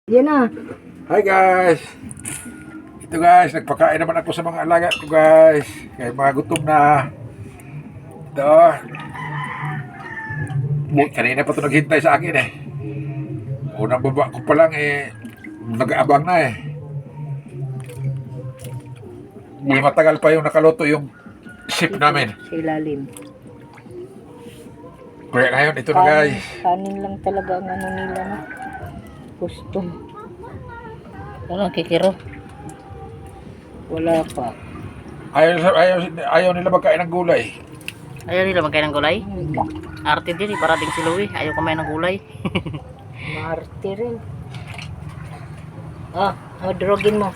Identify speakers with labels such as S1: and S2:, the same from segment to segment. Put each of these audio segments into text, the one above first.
S1: Yan na.
S2: Hi guys! Ito guys, nagpakain naman ako sa mga alaga ko guys. Kaya mga gutom na. Ito. Kanina pa ito naghintay sa akin eh. Unang baba ko pa lang eh, nag-aabang na eh. Hindi matagal pa yung nakaluto yung ship namin.
S1: Sa ilalim.
S2: Kaya ngayon, ito na guys.
S1: Kanin lang talaga ang ano nila na. Gusto.
S3: Walang kikiro.
S1: Wala pa.
S2: Ayaw nila magkain ng gulay.
S3: Ayaw nila magkain ng gulay. Arte din, parating si Louie. Ayaw kumain ng gulay.
S1: Maarte rin. Ah, drogin mo.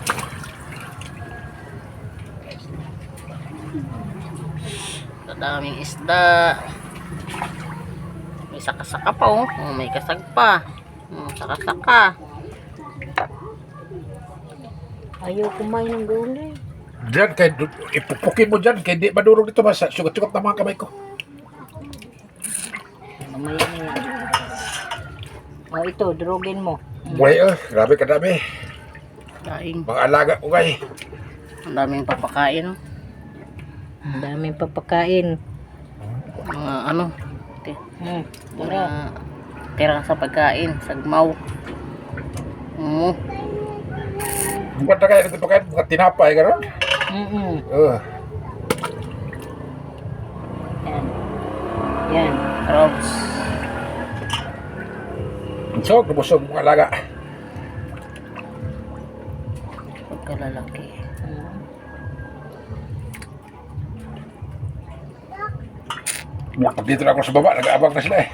S3: Sa daming isda. May saka-saka pa oh. May kasag pa. Saka-saka.
S1: Ayaw kumain ng gulay.
S2: Diyan, kaya ipupukin mo dyan. Kaya di madurog dito ba? Sugat-sugat na mga kamay ko.
S1: Mamaya na yan. Oh, ito, drogin mo.
S2: Buhay grabe kadami.
S3: Daing.
S2: Mga alaga ko guys.
S3: Ang daming papakain.
S1: Ang daming papakain.
S3: Mga ano.
S1: Tara.
S3: Tira sa pagkain. Sagmaw.
S2: Bukan na kaya nito pakain. Mga tinapay gano'n.
S1: Yan. Yan.
S3: Robs.
S2: So, nabusog mga alaga.
S3: Pagkalalaki.
S2: Dito na ako sa baba. Nag-aabang na sila eh.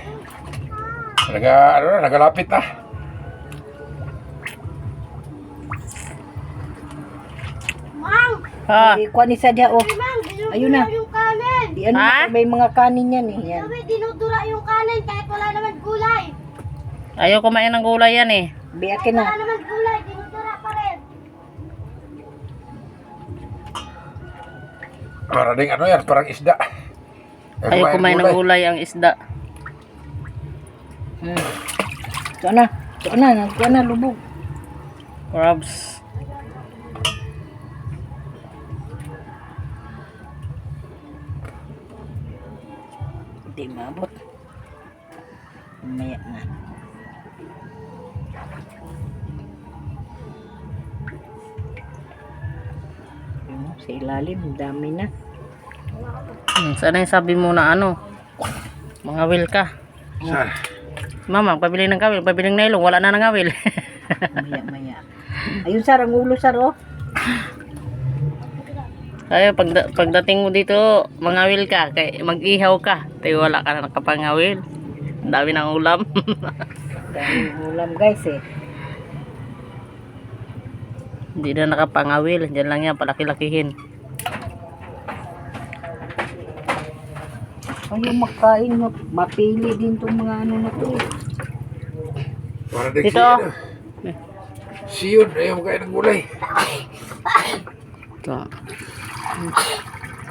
S2: Nagalapit na.
S3: Ha?
S1: Kuha ni Sadya, oh. Ayun na.
S4: Yung kanin.
S1: Di ano,
S3: Ha?
S1: may mga kanin yan eh. Yan.
S4: Sabi, dinudura yung kanin kahit wala naman gulay.
S3: Ayaw kumain ng gulay yan eh.
S1: Biyakin
S4: Wala
S1: na.
S4: naman gulay, dinudura pa rin.
S2: Para ding ano yan, parang isda.
S3: Ayaw kumain ng gulay ang isda.
S1: Ito na. Ito na. Ito na, lubog.
S3: Robs.
S1: Hindi maabot. Mamaya na. Sa ilalim, dami na.
S3: Sana yung sabi mo na ano. Mga will ka.
S2: Saan?
S3: Mama, pabili ng kawil, pabili ng nailong, wala na ng kawil.
S1: Maya. Ayun, Sar, ang ulo, Sar, oh.
S3: Kaya pagdating mo dito, mangawil ka, kay mag-ihaw ka. Tayo wala ka na nakapangawil. Ang dami ng ulam.
S1: Daming ulam, guys, eh.
S3: Hindi na nakapangawil. Diyan lang yan, palaki-lakihin.
S1: Ayaw makain, mapili din itong mga ano na to.
S2: Para ding
S3: Dito.
S2: Siyon, ayaw magkain ng gulay.
S3: Ito.